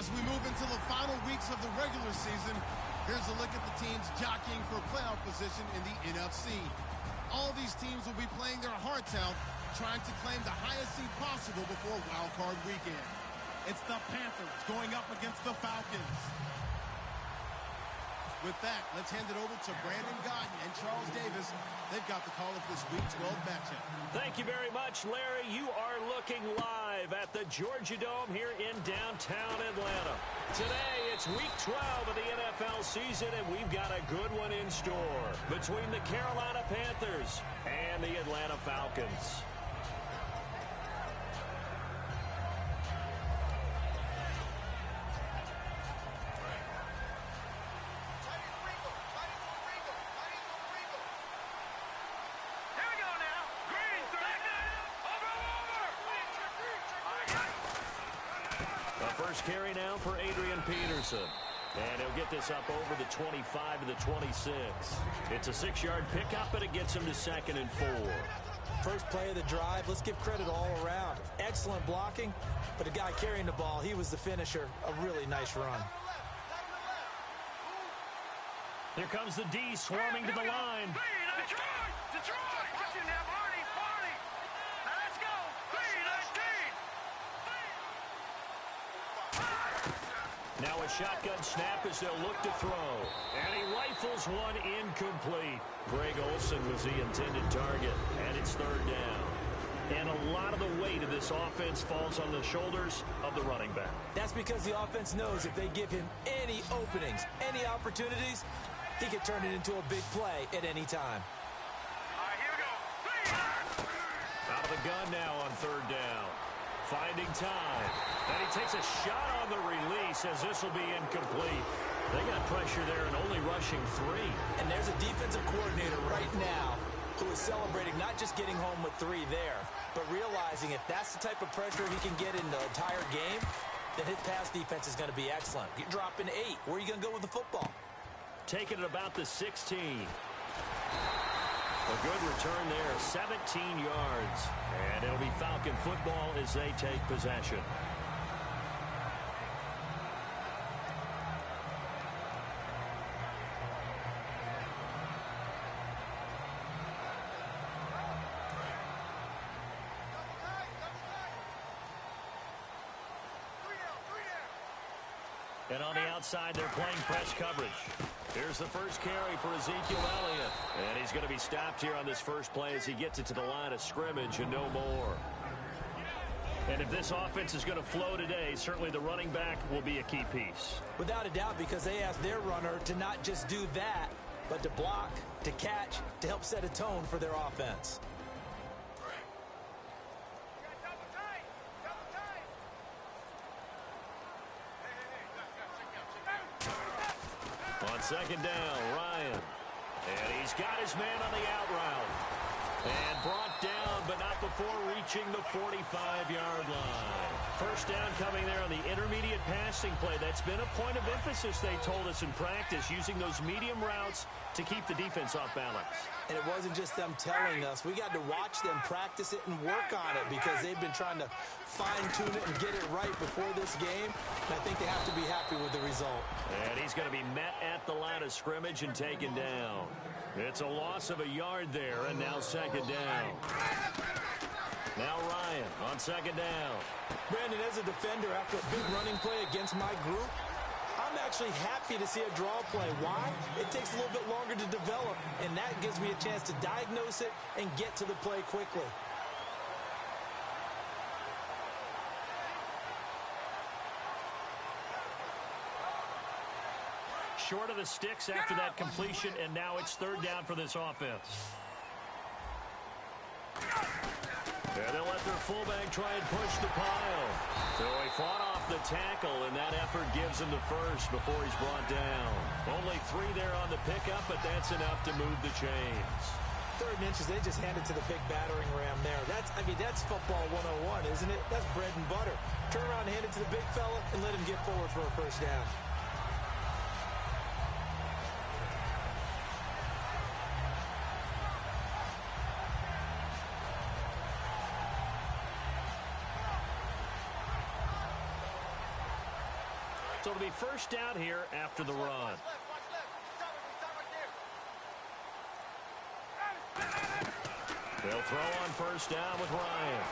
As we move into the final weeks of the regular season, here's a look at the teams jockeying for playoff position in the NFC. All these teams will be playing their hearts out, trying to claim the highest seed possible before Wild Card Weekend. It's the Panthers going up against the Falcons. With that, let's hand it over to Brandon Godden and Charles Davis. They've got the call of this Week 12 matchup. Thank you very much, Larry. You are looking live at the Georgia Dome here in downtown Atlanta. Today, it's Week 12 of the NFL season, and we've got a good one in store between the Carolina Panthers and the Atlanta Falcons. Carry now for Adrian Peterson. And he'll get this up over the 25 to the 26. It's a 6-yard pickup, but it gets him to 2nd and 4. First play of the drive, let's give credit all around. Excellent blocking, but the guy carrying the ball, he was the finisher. A really nice run. Here comes the D swarming to the line. Detroit! Watch it now, Barney! Now let's go! 3-19! Now a shotgun snap as they'll look to throw. And he rifles one incomplete. Greg Olsen was the intended target, and it's 3rd down. And a lot of the weight of this offense falls on the shoulders of the running back. That's because the offense knows if they give him any openings, any opportunities, he can turn it into a big play at any time. All right, here we go. Out of the gun now on 3rd down. Finding time. And he takes a shot on the release as this will be incomplete. They got pressure there and only rushing 3. And there's a defensive coordinator right now who is celebrating not just getting home with 3 there, but realizing if that's the type of pressure he can get in the entire game, then his pass defense is going to be excellent. You're dropping 8. Where are you going to go with the football? Taking it about the 16. A good return there, 17 yards. And it'll be Falcon football as they take possession. And on the outside, they're playing press coverage. Here's the first carry for Ezekiel Elliott. And he's going to be stopped here on this first play as he gets it to the line of scrimmage and no more. And if this offense is going to flow today, certainly the running back will be a key piece. Without a doubt, because they asked their runner to not just do that, but to block, to catch, to help set a tone for their offense. On 2nd down, Ryan. And he's got his man on the out route. And brought down, but not before reaching the 45-yard line. First down coming there on the intermediate passing play. That's been a point of emphasis, they told us in practice, using those medium routes to keep the defense off balance. And it wasn't just them telling us. We got to watch them practice it and work on it because they've been trying to fine-tune it and get it right before this game. And I think they have to be happy with the result. And he's going to be met at the line of scrimmage and taken down. It's a loss of a yard there, and now 2nd down. Now Ryan on 2nd down. Brandon, as a defender, after a big running play against my group, I'm actually happy to see a draw play. Why? It takes a little bit longer to develop, and that gives me a chance to diagnose it and get to the play quickly. Short of the sticks after that completion, and now it's 3rd down for this offense. And they'll let their fullback try and push the pile. So he fought off the tackle, and that effort gives him the first before he's brought down. Only 3 there on the pickup, but that's enough to move the chains. 3rd and inches, they just hand it to the big battering ram there. That's football 101, isn't it? That's bread and butter. Turn around and hand it to the big fella and let him get forward for a first down. So it'll be first down here after the run. They'll throw on first down with Ryan.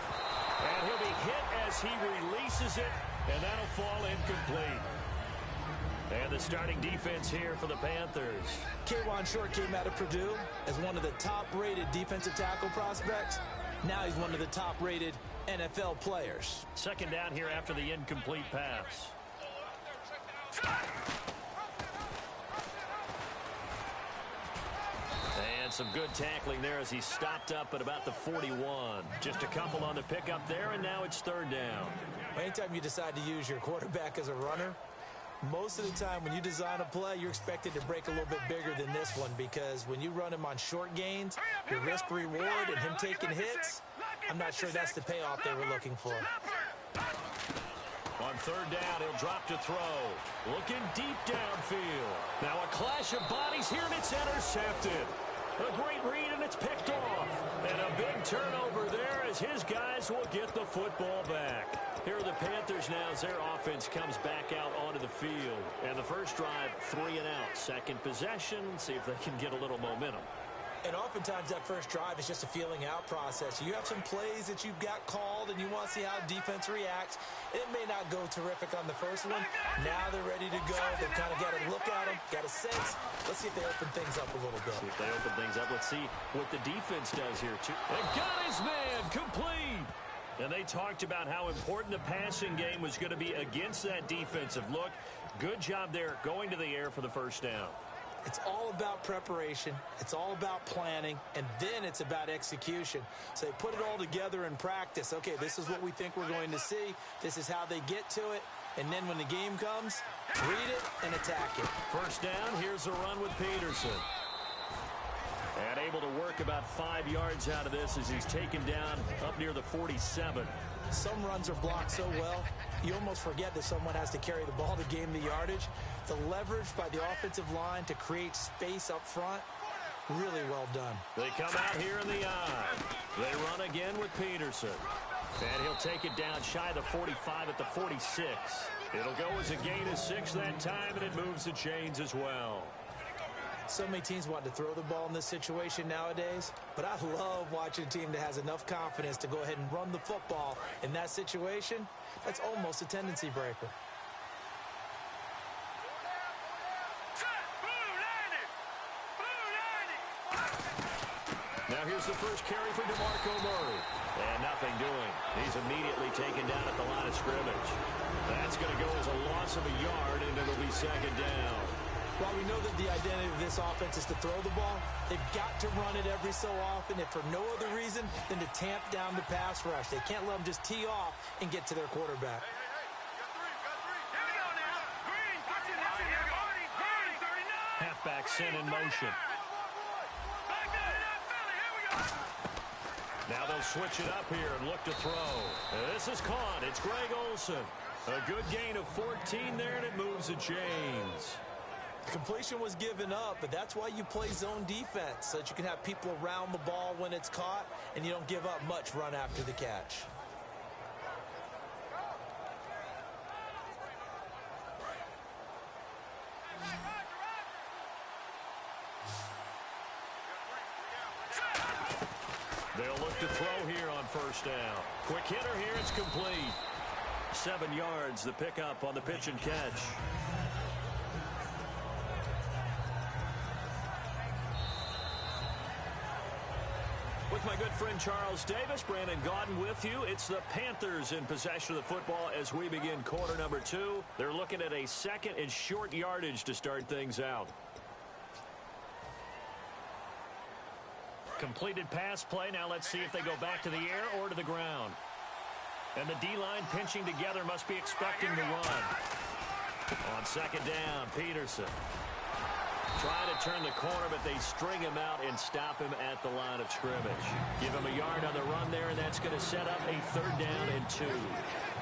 And he'll be hit as he releases it, and that'll fall incomplete. And the starting defense here for the Panthers. K'Wan Short came out of Purdue as one of the top-rated defensive tackle prospects. Now he's one of the top-rated NFL players. Second down here after the incomplete pass. And some good tackling there as he stopped up at about the 41. Just a couple on the pickup there, and now it's third down. Anytime you decide to use your quarterback as a runner, most of the time when you design a play, you're expected to break a little bit bigger than this one, because when you run him on short gains, your risk-reward and him taking hits, I'm not sure that's the payoff they were looking for. On third down, he'll drop to throw. Looking deep downfield. Now a clash of bodies here, and it's intercepted. A great read, and it's picked off. And a big turnover there as his guys will get the football back. Here are the Panthers now as their offense comes back out onto the field. And the first drive, 3 and out. Second possession, see if they can get a little momentum. And oftentimes that first drive is just a feeling out process. You have some plays that you've got called and you want to see how defense reacts. It may not go terrific on the first one. Now they're ready to go. They've kind of got a look at them, got a sense. Let's see if they open things up a little bit. See if they open things up. Let's see what the defense does here, too. And got his man complete. And they talked about how important the passing game was going to be against that defensive look. Good job there going to the air for the first down. It's all about preparation. It's all about planning. And then it's about execution. So they put it all together in practice. Okay, this is what we think we're going to see. This is how they get to it. And then when the game comes, read it and attack it. First down, here's a run with Peterson. And able to work about 5 yards out of this as he's taken down up near the 47. Some runs are blocked so well, you almost forget that someone has to carry the ball to gain the yardage. The leverage by the offensive line to create space up front, really well done. They come out here in the eye. They run again with Peterson. And he'll take it down shy of the 45 at the 46. It'll go as a gain of 6 that time, and it moves the chains as well. So many teams want to throw the ball in this situation nowadays, but I love watching a team that has enough confidence to go ahead and run the football in that situation. That's almost a tendency breaker. Now here's the first carry for DeMarco Murray. And nothing doing. He's immediately taken down at the line of scrimmage. That's going to go as a loss of a yard, and it'll be second down. While we know that the identity of this offense is to throw the ball, they've got to run it every so often, if for no other reason than to tamp down the pass rush. They can't let them just tee off and get to their quarterback. Halfback sent in motion. Now they'll switch it up here and look to throw. This is caught. It's Greg Olsen. A good gain of 14 there, and it moves the chains. Completion was given up, but that's why you play zone defense, so that you can have people around the ball when it's caught, and you don't give up much run after the catch. They'll look to throw here on first down. Quick hitter here, it's complete. 7 yards, the pickup on the pitch and catch. With my good friend Charles Davis, Brandon Gaudin with you. It's the Panthers in possession of the football as we begin quarter number 2. They're looking at a second and short yardage to start things out. Completed pass play. Now let's see if they go back to the air or to the ground. And the D-line pinching together, must be expecting the run. On second down, Peterson. Try to turn the corner, but they string him out and stop him at the line of scrimmage. Give him a yard on the run there, and that's going to set up a third down and 2.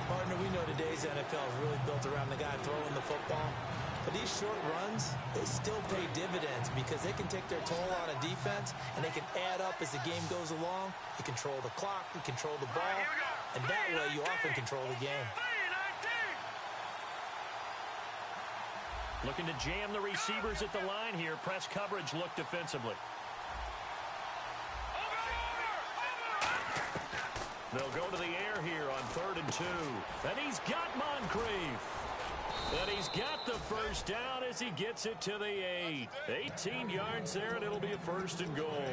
Partner, we know today's NFL is really built around the guy throwing the football. But these short runs, they still pay dividends because they can take their toll on a defense, and they can add up as the game goes along. You control the clock, you control the ball, and that way you often control the game. Looking to jam the receivers at the line here. Press coverage look defensively. They'll go to the air here on 3rd and 2. And he's got Moncrief. And he's got the first down as he gets it to the 8. 18 yards there, and it'll be a 1st and goal.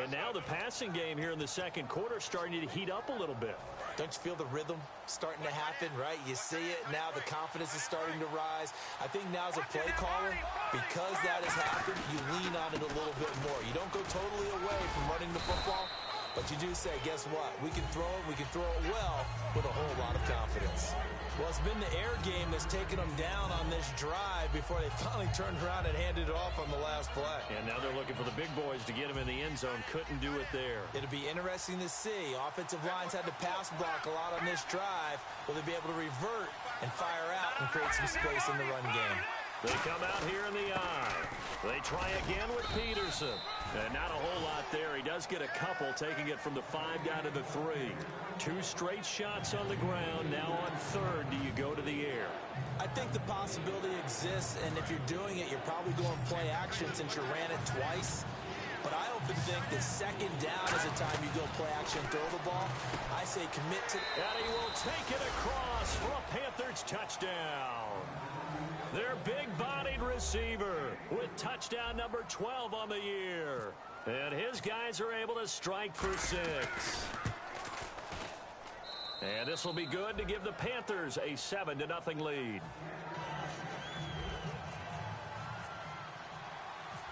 And now the passing game here in the second quarter starting to heat up a little bit. Don't you feel the rhythm starting to happen, right? You see it now. The confidence is starting to rise. I think now as a play caller, because that has happened, you lean on it a little bit more. You don't go totally away from running the football, but you do say, guess what? We can throw it. We can throw it well with a whole lot of confidence. Well, it's been the air game that's taken them down on this drive before they finally turned around and handed it off on the last play. And now they're looking for the big boys to get him in the end zone. Couldn't do it there. It'll be interesting to see. Offensive lines had to pass block a lot on this drive. Will they be able to revert and fire out and create some space in the run game? They come out here in the eye. They try again with Peterson. And not a whole lot there. He does get a couple, taking it from the 5 down to the 3. 2 straight shots on the ground. Now on 3rd, do you go to the air? I think the possibility exists, and if you're doing it, you're probably going play action since you ran it twice. But I often think that 2nd down is the time you go play action and throw the ball. I say commit to... And he will take it across for a Panthers touchdown. Their big-bodied receiver with touchdown number 12 on the year. And his guys are able to strike for 6. And this will be good to give the Panthers a 7-0 lead.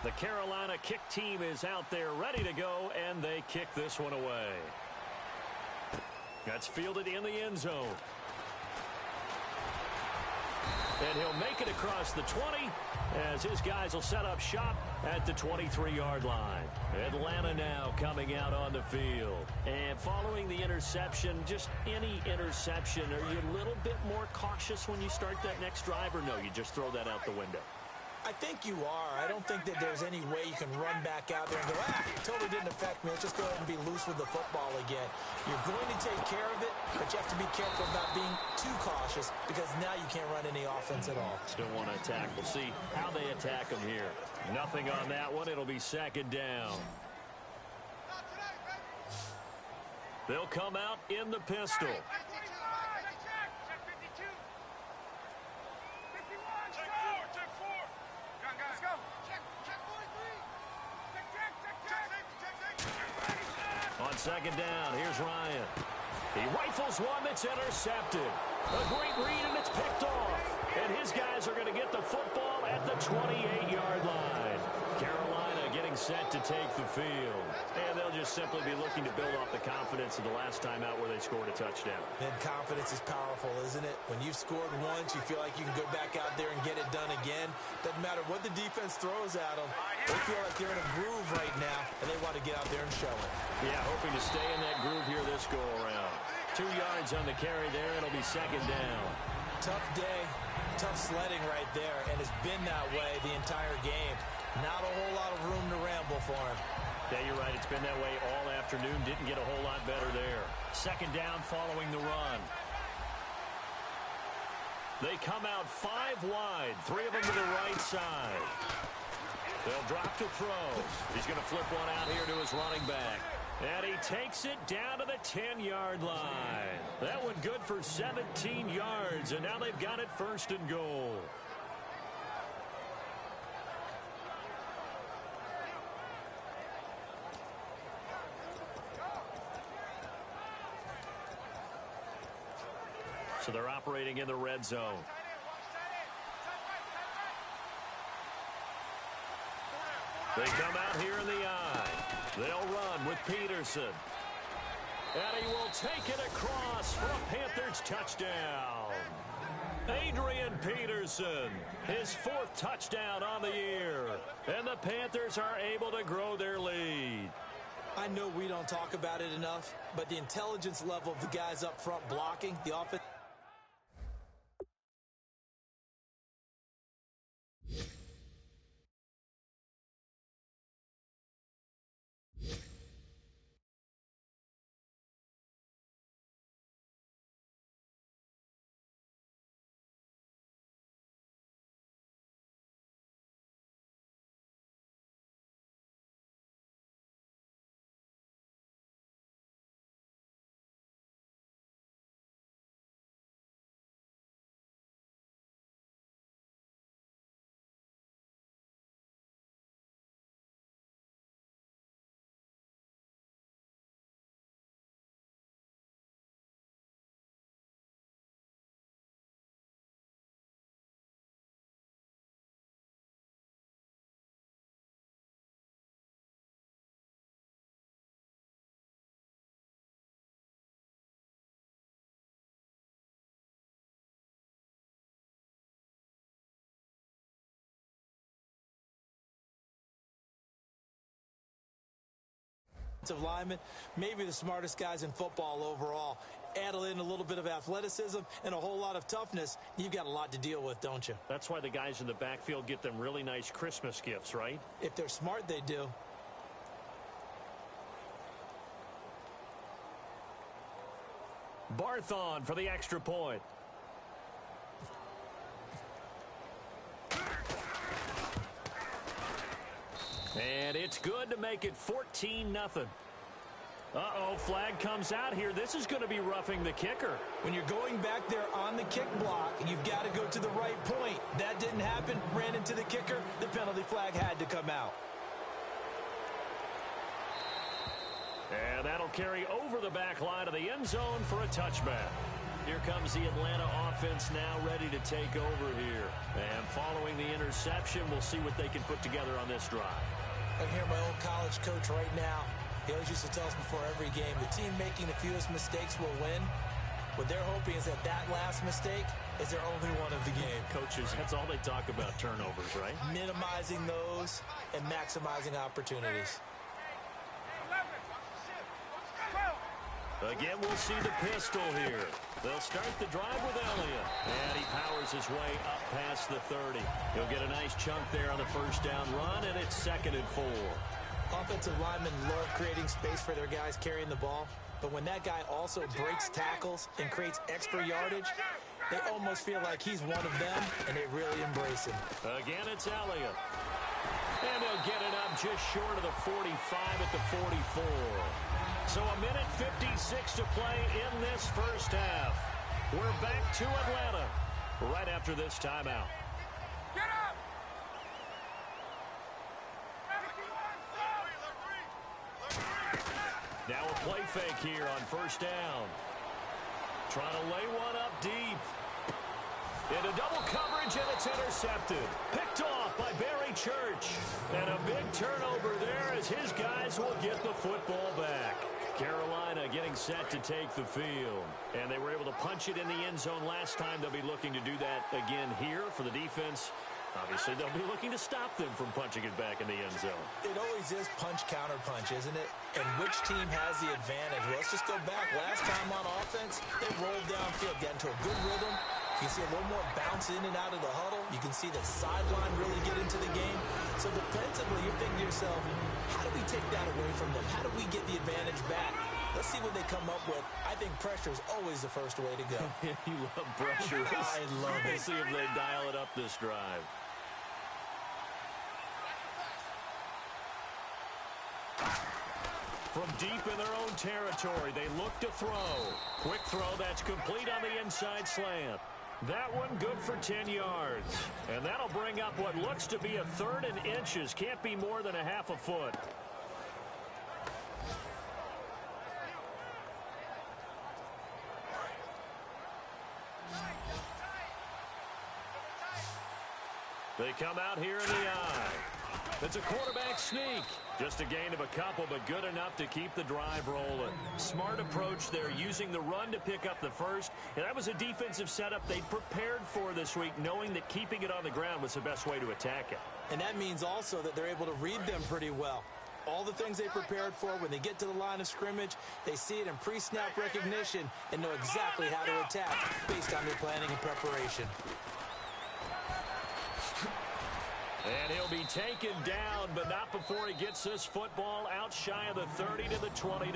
The Carolina kick team is out there ready to go, and they kick this one away. That's fielded in the end zone. And he'll make it across the 20 as his guys will set up shop at the 23-yard line. Atlanta now coming out on the field. And following the interception, just any interception, are you a little bit more cautious when you start that next drive, or no, you just throw that out the window? I think you are. I don't think that there's any way you can run back out there and go, totally didn't affect me. Let's just go ahead and be loose with the football again. You're going to take care of it, but you have to be careful about being too cautious because now you can't run any offense at all. Still want to attack. We'll see how they attack them here. Nothing on that one. It'll be 2nd down. They'll come out in the pistol. On 2nd down, here's Ryan. He rifles one that's intercepted. A great read, and it's picked off. And his guys are going to get the football at the 28-yard line. Carolina getting set to take the field. And they'll just simply be looking to build off the confidence of the last time out where they scored a touchdown. And confidence is powerful, isn't it? When you've scored once, you feel like you can go back out there and get it done again. Doesn't matter what the defense throws at them. They feel like they're in a groove right now, and they want to get out there and show it. Yeah, hoping to stay in that groove here this go-around. 2 yards on the carry there. It'll be 2nd down. Tough day, tough sledding right there, and it's been that way the entire game. Not a whole lot of room to ramble for him. Yeah, you're right. It's been that way all afternoon. Didn't get a whole lot better there. 2nd down following the run. They come out 5 wide. 3 of them to the right side. They'll drop to throw. He's going to flip one out here to his running back. And he takes it down to the 10-yard line. That one good for 17 yards, and now they've got it 1st and goal. So they're operating in the red zone. They come out here in the eye. They'll run with Peterson. And he will take it across for a Panthers touchdown. Adrian Peterson, his 4th touchdown on the year. And the Panthers are able to grow their lead. I know we don't talk about it enough, but the intelligence level of the guys up front blocking, the offense. linemen, maybe the smartest guys in football overall. Add in a little bit of athleticism and a whole lot of toughness, you've got a lot to deal with, don't you? That's why the guys in the backfield get them really nice Christmas gifts, right? If they're smart, they do. Barthon for the extra point. And it's good to make it 14-0. Uh-oh, flag comes out here. This is going to be roughing the kicker. When you're going back there on the kick block, you've got to go to the right point. That didn't happen, ran into the kicker. The penalty flag had to come out. And that'll carry over the back line of the end zone for a touchback. Here comes the Atlanta offense now ready to take over here. And following the interception, we'll see what they can put together on this drive. I hear my old college coach right now. He always used to tell us before every game, the team making the fewest mistakes will win. What they're hoping is that last mistake is their only one of the game. Coaches, that's all they talk about, turnovers, right? Minimizing those and maximizing opportunities. Again, we'll see the pistol here. They'll start the drive with Elliott. And he powers his way up past the 30. He'll get a nice chunk there on the first down run, and it's 2nd and 4. Offensive linemen love creating space for their guys carrying the ball. But when that guy also breaks tackles and creates extra yardage, they almost feel like he's one of them, and they really embrace him. Again, it's Elliott. And they'll get it up just short of the 45 at the 44. So a minute 56 to play in this first half. We're back to Atlanta right after this timeout. Get up! Now a play fake here on first down. Trying to lay one up deep. Into double coverage, and it's intercepted. Picked off by Barry Church. And a big turnover there as his guys will get the football back. Carolina getting set to take the field. And they were able to punch it in the end zone last time. They'll be looking to do that again here for the defense. Obviously, they'll be looking to stop them from punching it back in the end zone. It always is punch-counter-punch, isn't it? And which team has the advantage? Well, let's just go back. Last time on offense, they rolled downfield, got into a good rhythm. You can see a little more bounce in and out of the huddle. You can see the sideline really get into the game. So defensively, you're thinking to yourself, how do we take that away from them? How do we get the advantage back? Let's see what they come up with. I think pressure is always the first way to go. You love pressure. I love it. We'll see if they dial it up this drive. From deep in their own territory, they look to throw. Quick throw, that's complete on the inside slant. That one good for 10 yards. And that'll bring up what looks to be a 3rd and inches. Can't be more than a half a foot. They come out here in the eye. It's a quarterback sneak. Just a gain of a couple, but good enough to keep the drive rolling. Smart approach there, using the run to pick up the first. And that was a defensive setup they'd prepared for this week, knowing that keeping it on the ground was the best way to attack it. And that means also that they're able to read them pretty well. All the things they prepared for, when they get to the line of scrimmage, they see it in pre-snap recognition and know exactly how to attack based on their planning and preparation. And he'll be taken down, but not before he gets this football out shy of the 30 to the 29.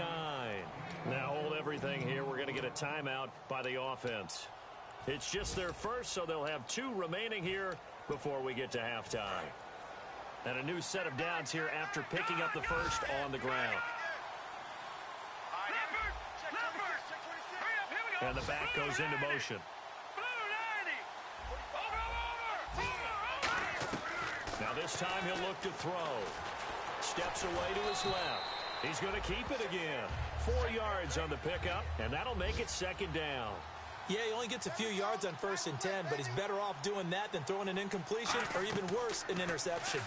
Now hold everything here. We're going to get a timeout by the offense. It's just their first, so they'll have 2 remaining here before we get to halftime. And a new set of downs here after picking up the first on the ground. And the back goes into motion. Now this time he'll look to throw. Steps away to his left. He's going to keep it again. 4 yards on the pickup, and that'll make it 2nd down. Yeah, he only gets a few yards on 1st and 10, but he's better off doing that than throwing an incompletion or even worse, an interception.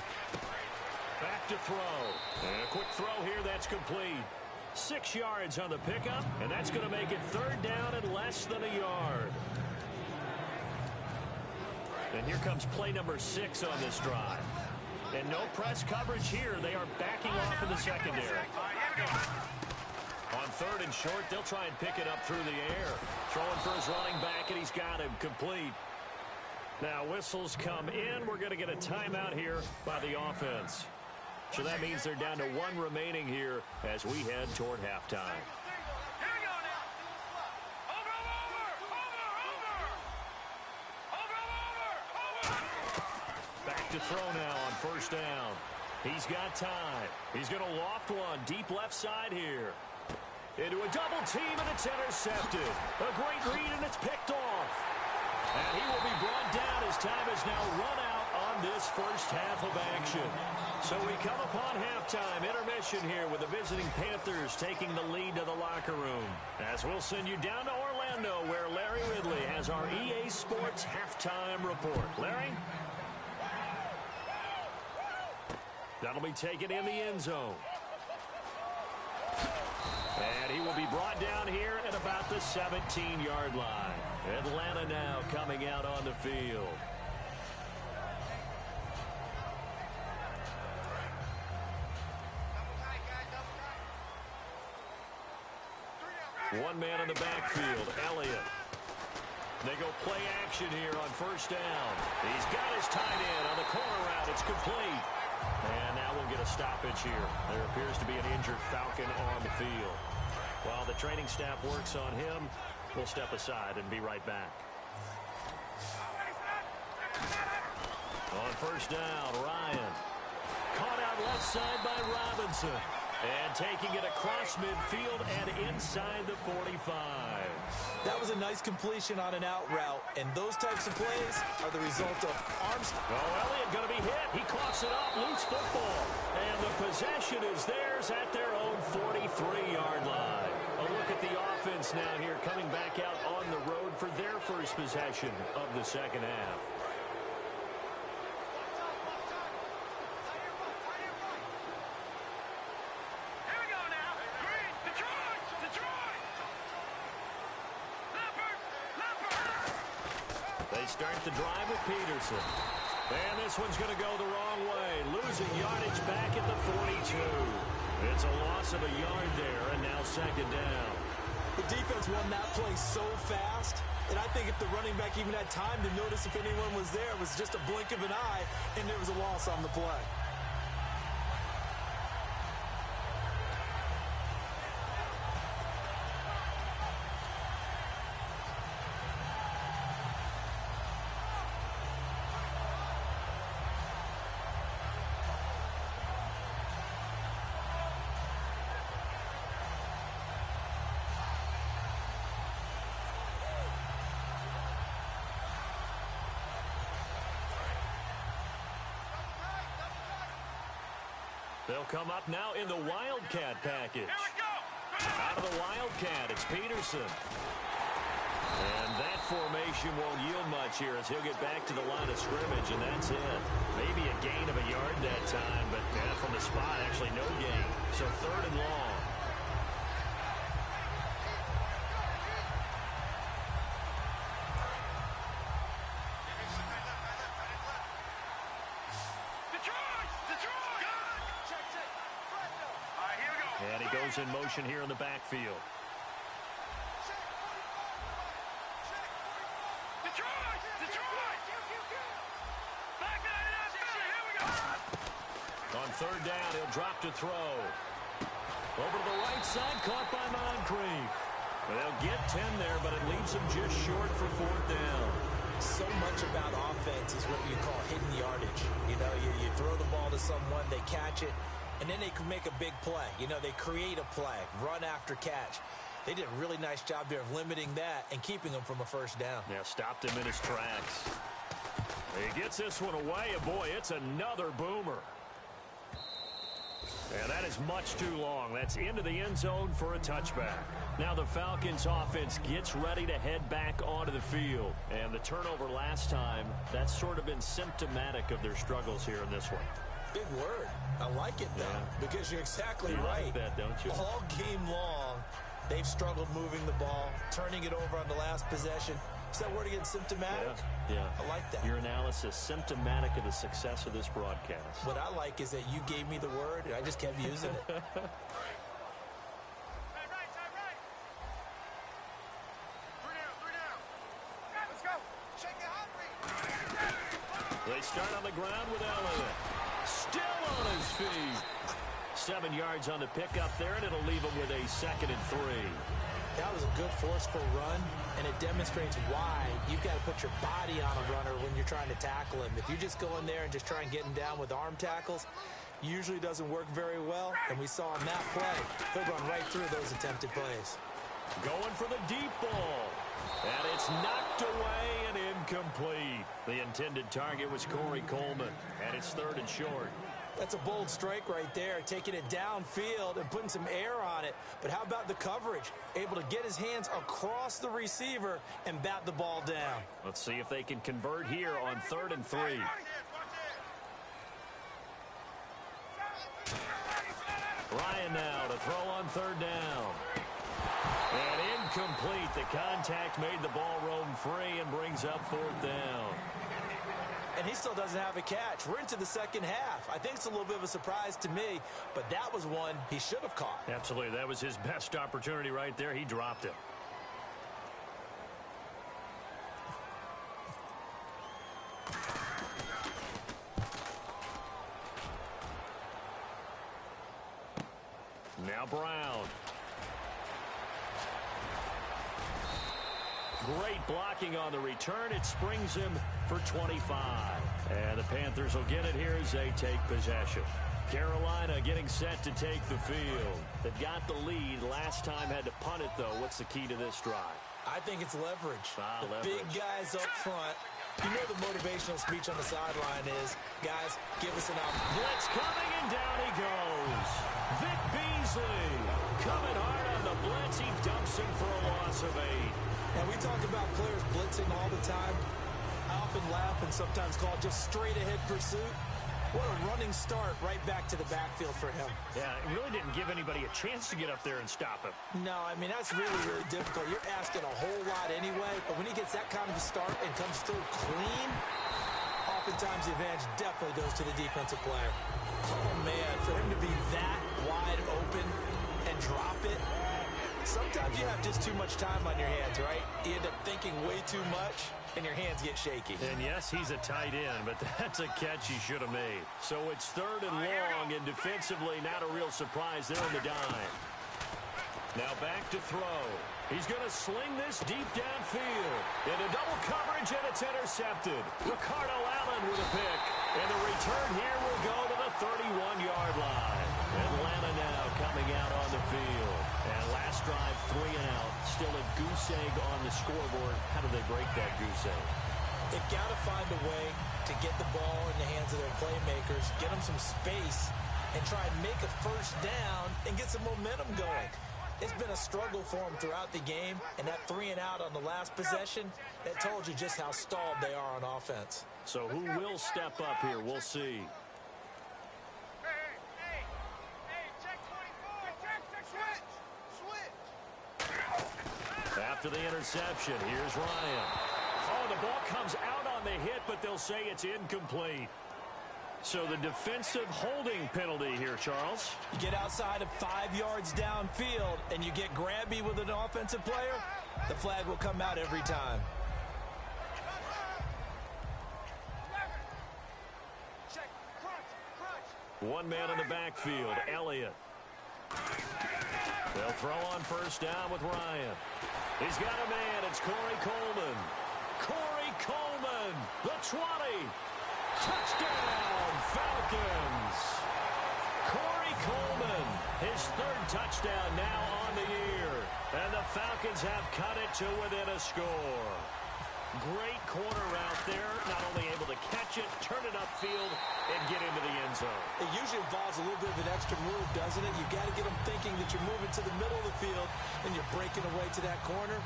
Back to throw. And a quick throw here, that's complete. 6 yards on the pickup, and that's going to make it 3rd down and less than a yard. And here comes play number 6 on this drive. And no press coverage here. They are backing off in the secondary. On third and short, they'll try and pick it up through the air. Throwing for his running back, and he's got him complete. Now whistles come in. We're going to get a timeout here by the offense. So that means they're down to one remaining here as we head toward halftime. Back to throw now on first down. He's got time. He's going to loft one deep left side here. Into a double team, and it's intercepted. A great read, and it's picked off. And he will be brought down as time has now run out on this first half of action. So we come upon halftime, intermission here with the visiting Panthers taking the lead to the locker room. As we'll send you down to Orlando, where Larry Ridley has our EA Sports halftime report. Larry? That'll be taken in the end zone. And he will be brought down here at about the 17-yard line. Atlanta now coming out on the field. One man in the backfield, Elliott. They go play action here on first down. He's got his tight end on the corner route. It's complete. And now we'll get a stoppage here. There appears to be an injured Falcon on the field. While the training staff works on him, we'll step aside and be right back. On first down, Ryan. Caught out left side by Robinson. And taking it across midfield and inside the 45. That was a nice completion on an out route, and those types of plays are the result of arms. Oh, Elliott going to be hit. He coughs it up, loose football. And the possession is theirs at their own 43-yard line. A look at the offense now here, coming back out on the road for their first possession of the second half. Start the drive with Peterson. And this one's going to go the wrong way. Losing yardage back at the 42. It's a loss of a yard there, and now second down. The defense won that play so fast, and I think if the running back even had time to notice if anyone was there, it was just a blink of an eye, and there was a loss on the play. They'll come up now in the Wildcat package. Out of the Wildcat, it's Peterson. And that formation won't yield much here as he'll get back to the line of scrimmage, and that's it. Maybe a gain of a yard that time, but from the spot, actually no gain. So third and long. And he goes in motion here in the backfield. On third down, he'll drop to throw. Over to the right side, caught by Moncrief. They'll get 10 there, but it leaves them just short for fourth down. So much about offense is what you call hidden yardage. You know, you throw the ball to someone, they catch it, and then they can make a big play. You know, they create a play, run after catch. They did a really nice job there of limiting that and keeping them from a first down. Yeah, stopped him in his tracks. He gets this one away, and boy, it's another boomer. And that is much too long. That's into the end zone for a touchback. Now the Falcons offense gets ready to head back onto the field. And the turnover last time, that's sort of been symptomatic of their struggles here in this one. Big word. I like it, though, because you're exactly right. Like that, don't you? All game long, they've struggled moving the ball, turning it over on the last possession. Is that word again, symptomatic? Yeah. I like that. Your analysis, symptomatic of the success of this broadcast. What I like is that you gave me the word, and I just kept using it. They start on the ground with Elliott. Still on his feet. 7 yards on the pickup there, and it'll leave him with a 2nd and 3. That was a good forceful run, and it demonstrates why you've got to put your body on a runner when you're trying to tackle him. If you just go in there and just try and get him down with arm tackles, usually doesn't work very well, and we saw in that play, he'll run right through those attempted plays. Going for the deep ball, and it's knocked away and incomplete. The intended target was Corey Coleman, and it's 3rd and short. That's a bold strike right there, taking it downfield and putting some air on it. But how about the coverage? Able to get his hands across the receiver and bat the ball down. Let's see if they can convert here on 3rd and 3. Ryan now to throw on 3rd down. And incomplete. The contact made the ball roam free and brings up 4th down. And he still doesn't have a catch. We're into the second half. I think it's a little bit of a surprise to me, but that was one he should have caught. Absolutely. That was his best opportunity right there. He dropped it. Now Brown. Great blocking on the return. It springs him for 25. And the Panthers will get it here as they take possession. Carolina getting set to take the field. They've got the lead. Last time had to punt it, though. What's the key to this drive? I think it's leverage. Leverage. Big guys up front. You know the motivational speech on the sideline is, guys, give us an option. Blitz coming, and down he goes. Vic Beasley coming hard on the blitz. He dumps him for a loss of 8. And we talk about players blitzing all the time. I often laugh and sometimes call it just straight-ahead pursuit. What a running start right back to the backfield for him. Yeah, it really didn't give anybody a chance to get up there and stop him. No, I mean, that's really, really difficult. You're asking a whole lot anyway, but when he gets that kind of a start and comes through clean, oftentimes the advantage definitely goes to the defensive player. Oh, man, for him to be that wide open and drop it, sometimes you have just too much time on your hands, right? You end up thinking way too much, and your hands get shaky. And yes, he's a tight end, but that's a catch he should have made. So it's 3rd and long, and defensively not a real surprise there on the dime. Now back to throw. He's going to sling this deep downfield. Into double coverage, and it's intercepted. Ricardo Allen with a pick. And the return here will go to the 31-yard line. Atlanta now coming out on the field. And last drive, 3 and out. Still a goose egg on the scoreboard. How do they break that goose egg? They've got to find a way to get the ball in the hands of their playmakers, get them some space, and try and make a first down and get some momentum going. It's been a struggle for them throughout the game, and that 3 and out on the last possession, that told you just how stalled they are on offense. So who will step up here? We'll see. After the interception, here's Ryan. Oh, the ball comes out on the hit, but they'll say it's incomplete. So the defensive holding penalty here, Charles. You get outside of 5 yards downfield and you get grabby with an offensive player, the flag will come out every time. One man in the backfield, Elliott. They'll throw on first down with Ryan. He's got a man. It's Corey Coleman. Corey Coleman, the 20. Touchdown, Falcons. Corey Coleman, his 3rd touchdown now on the year. And the Falcons have cut it to within a score. Great corner route there. Not only able to catch it, turn it upfield, and get into the end zone. It usually involves a little bit of an extra move, doesn't it? You've got to get them thinking that you're moving to the middle of the field and you're breaking away to that corner.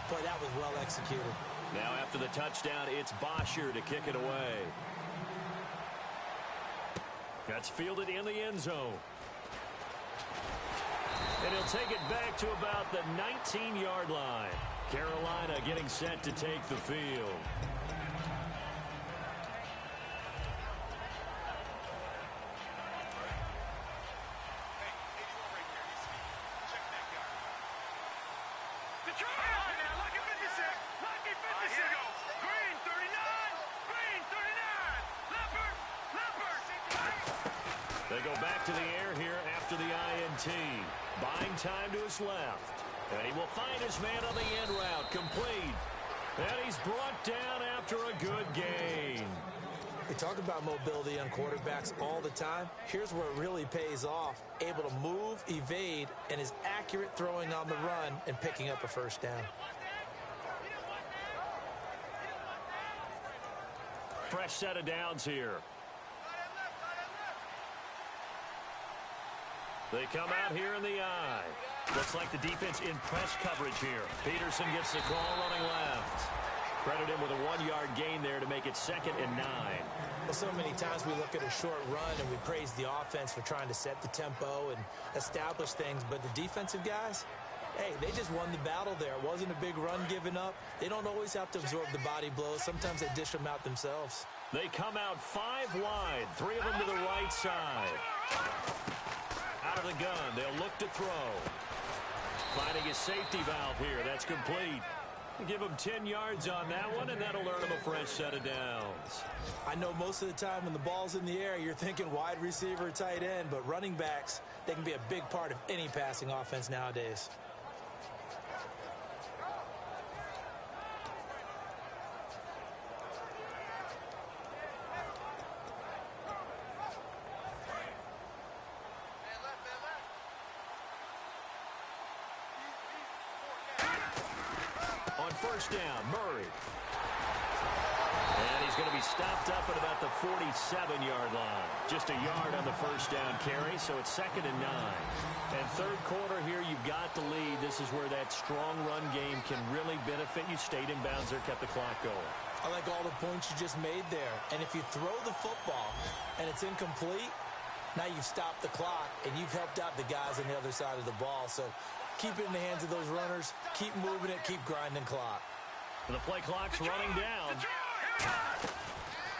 Boy, that was well executed. Now after the touchdown, it's Bosher to kick it away. That's fielded in the end zone. And he'll take it back to about the 19-yard line. Carolina getting set to take the field. They go back to the air here after the INT. Buying time to his left. And he will find his man on the end route. Complete. And he's brought down after a good gain. We talk about mobility on quarterbacks all the time. Here's where it really pays off. Able to move, evade, and is accurate throwing on the run and picking up a first down. Fresh set of downs here. They come out here in the eye. Looks like the defense in press coverage here. Peterson gets the call running left. Credit him with a 1-yard gain there to make it 2nd and 9. Well, so many times we look at a short run and we praise the offense for trying to set the tempo and establish things, but the defensive guys, hey, they just won the battle there. It wasn't a big run given up. They don't always have to absorb the body blows. Sometimes they dish them out themselves. They come out 5 wide, 3 of them to the right side. Out of the gun, they'll look to throw. Finding a safety valve here. That's complete. Give him 10 yards on that one, and that'll earn him a fresh set of downs. I know most of the time when the ball's in the air, you're thinking wide receiver, tight end, but running backs, they can be a big part of any passing offense nowadays. First down, Murray. And he's going to be stopped up at about the 47-yard line. Just a yard on the first down carry, so it's 2nd and 9. And third quarter here, you've got the lead. This is where that strong run game can really benefit you. Stayed in bounds there, kept the clock going. I like all the points you just made there. And if you throw the football and it's incomplete, now you've stopped the clock and you've helped out the guys on the other side of the ball. So keep it in the hands of those runners. Keep moving it. Keep grinding clock. The play clock's running down.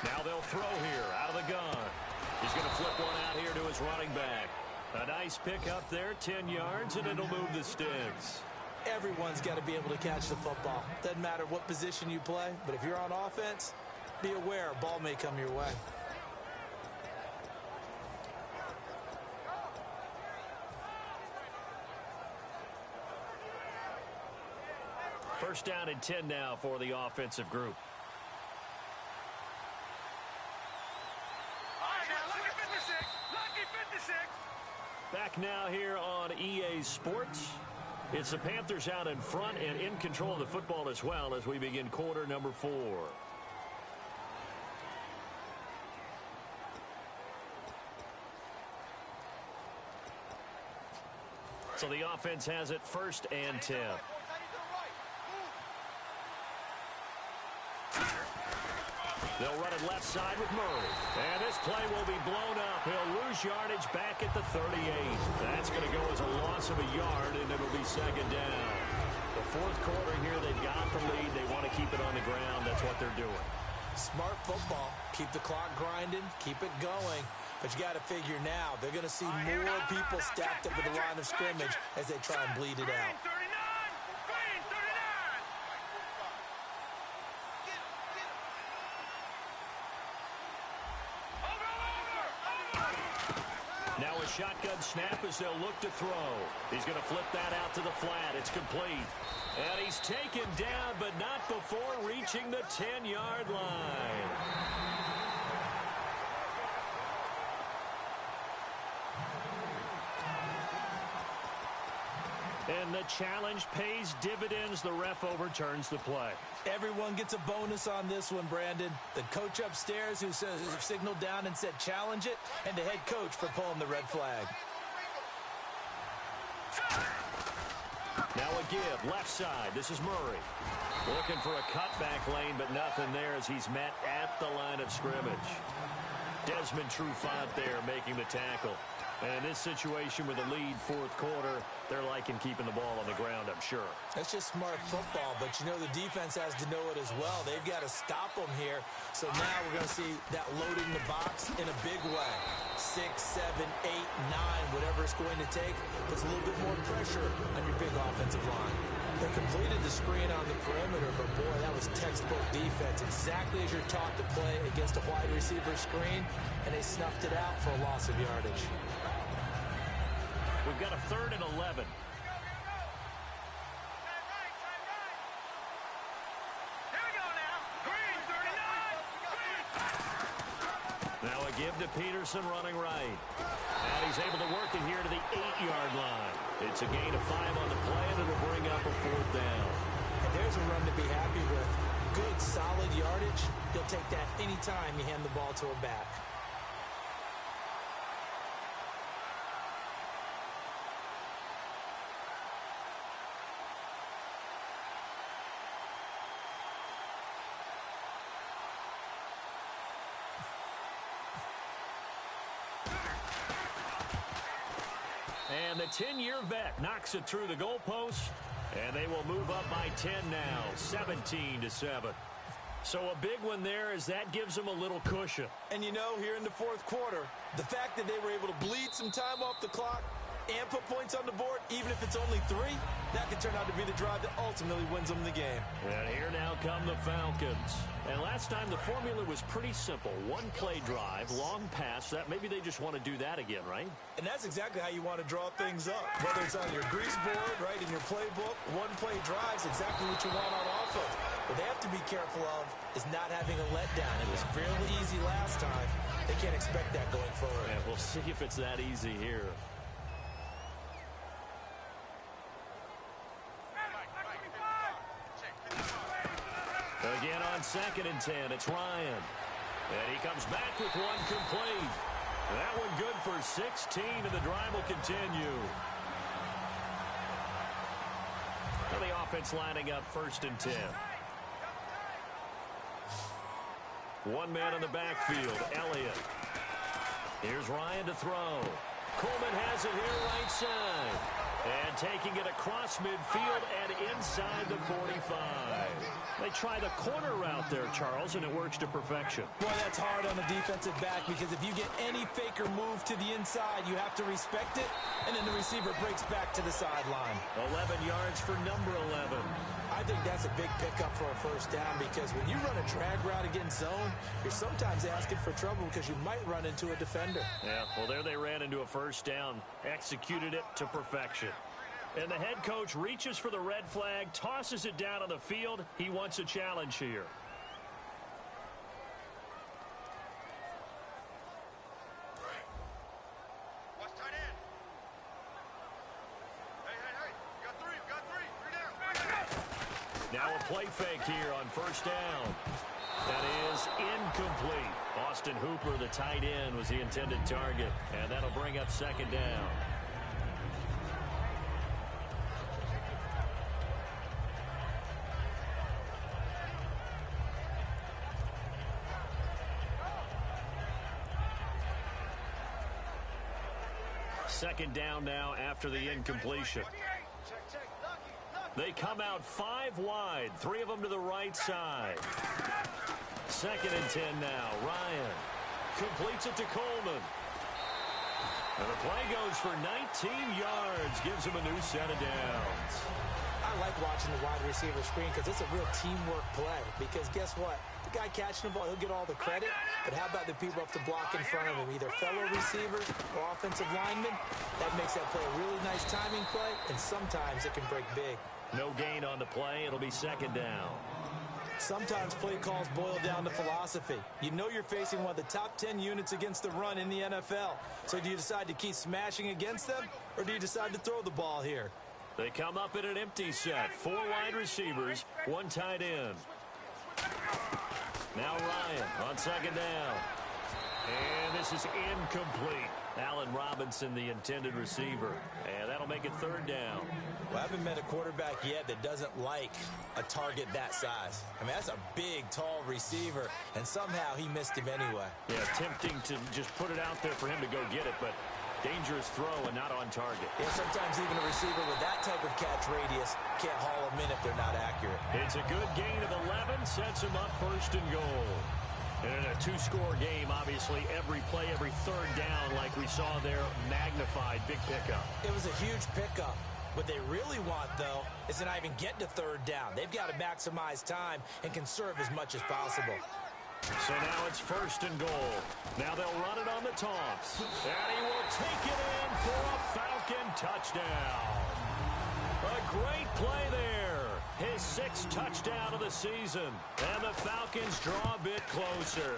Now they'll throw here out of the gun. He's going to flip one out here to his running back. A nice pick up there, 10 yards, and it'll move the sticks. Everyone's got to be able to catch the football. Doesn't matter what position you play, but if you're on offense, be aware a ball may come your way. First down and 10 now for the offensive group. All right, now, lucky 56. Lucky 56. Back now here on EA Sports. It's the Panthers out in front and in control of the football as well as we begin quarter number 4. So the offense has it 1st and 10. They'll run it left side with Murray. And this play will be blown up. He'll lose yardage back at the 38. That's going to go as a loss of a yard, and it'll be 2nd down. The fourth quarter here, they've got the lead. They want to keep it on the ground. That's what they're doing. Smart football. Keep the clock grinding. Keep it going. But you got to figure now, they're going to see more people stacked up at the line of scrimmage as they try and bleed it out. Now a shotgun snap as they'll look to throw. He's going to flip that out to the flat. It's complete. And he's taken down, but not before reaching the 10-yard line. And the challenge pays dividends. The ref overturns the play. Everyone gets a bonus on this one, Brandon. The coach upstairs who signaled down and said challenge it, and the head coach for pulling the red flag. Now a give, left side. This is Murray. Looking for a cutback lane, but nothing there as he's met at the line of scrimmage. Desmond Trufant there making the tackle. And in this situation with a lead fourth quarter, they're liking keeping the ball on the ground, I'm sure. That's just smart football, but you know the defense has to know it as well. They've got to stop them here. So now we're going to see that loading the box in a big way. 6, 7, 8, 9, whatever it's going to take, puts a little bit more pressure on your big offensive line. They completed the screen on the perimeter, but boy, that was textbook defense. Exactly as you're taught to play against a wide receiver screen, and they snuffed it out for a loss of yardage. We've got a 3rd and 11. Now a give to Peterson running right. And he's able to work it here to the 8-yard line. It's a gain of 5 on the play, and it'll bring up a 4th down. And there's a run to be happy with. Good, solid yardage. He'll take that anytime you hand the ball to a back. And the 10-year vet knocks it through the goalpost, and they will move up by 10 now, 17-7. So a big one there, as that gives them a little cushion. And you know, here in the 4th quarter, the fact that they were able to bleed some time off the clock and put points on the board, even if it's only 3, that could turn out to be the drive that ultimately wins them the game. And here now come the Falcons. And last time the formula was pretty simple. 1-play drive, long pass. That maybe they just want to do that again, right? And that's exactly how you want to draw things up. Whether it's on your grease board, right, in your playbook, 1-play drives, exactly what you want on offense. What they have to be careful of is not having a letdown. It was fairly easy last time. They can't expect that going forward. And we'll see if it's that easy here. Again on 2nd and 10, it's Ryan. And he comes back with one complete. That one good for 16, and the drive will continue. Now the offense lining up 1st and 10. One man in the backfield, Elliott. Here's Ryan to throw. Coleman has it here right side. And taking it across midfield and inside the 45. They try the corner route there, Charles, and it works to perfection. Boy, that's hard on the defensive back, because if you get any faker move to the inside, you have to respect it, and then the receiver breaks back to the sideline. 11 yards for number 11. I think that's a big pickup for a 1st down, because when you run a drag route against zone, you're sometimes asking for trouble because you might run into a defender. Yeah, well, there they ran into a 1st down, executed it to perfection. And the head coach reaches for the red flag, tosses it down on the field. He wants a challenge here. Watch tight end. Hey. You got 3. 3 down. Now a play fake here on 1st down. That is incomplete. Austin Hooper, the tight end, was the intended target. And that'll bring up 2nd down. Second down now after the incompletion. They come out 5 wide, 3 of them to the right side. 2nd and 10 now. Ryan completes it to Coleman. And the play goes for 19 yards, gives him a new set of downs. I like watching the wide receiver screen because it's a real teamwork play. Because guess what? The guy catching the ball, he'll get all the credit. But how about the people up to block in front of him, either fellow receivers or offensive linemen? That makes that play a really nice timing play, and sometimes it can break big. No gain on the play. It'll be 2nd down. Sometimes play calls boil down to philosophy. You know you're facing one of the top 10 units against the run in the NFL. So do you decide to keep smashing against them, or do you decide to throw the ball here? They come up in an empty set. 4 wide receivers, 1 tight end. Now Ryan on 2nd down. And this is incomplete. Allen Robinson, the intended receiver. And that'll make it 3rd down. Well, I haven't met a quarterback yet that doesn't like a target that size. I mean, that's a big, tall receiver, and somehow he missed him anyway. Yeah, tempting to just put it out there for him to go get it, but dangerous throw and not on target. Yeah, sometimes even a receiver with that type of catch radius can't haul them in if they're not accurate. It's a good gain of 11, sets him up 1st and goal. And in a 2-score game, obviously, every play, every 3rd down, like we saw there, magnified, big pickup. It was a huge pickup. What they really want, though, is to not even get to third down. They've got to maximize time and conserve as much as possible. So now it's 1st and goal. Now they'll run it on the toss. And he will take it in for a Falcon touchdown. A great play there. His 6th touchdown of the season. And the Falcons draw a bit closer.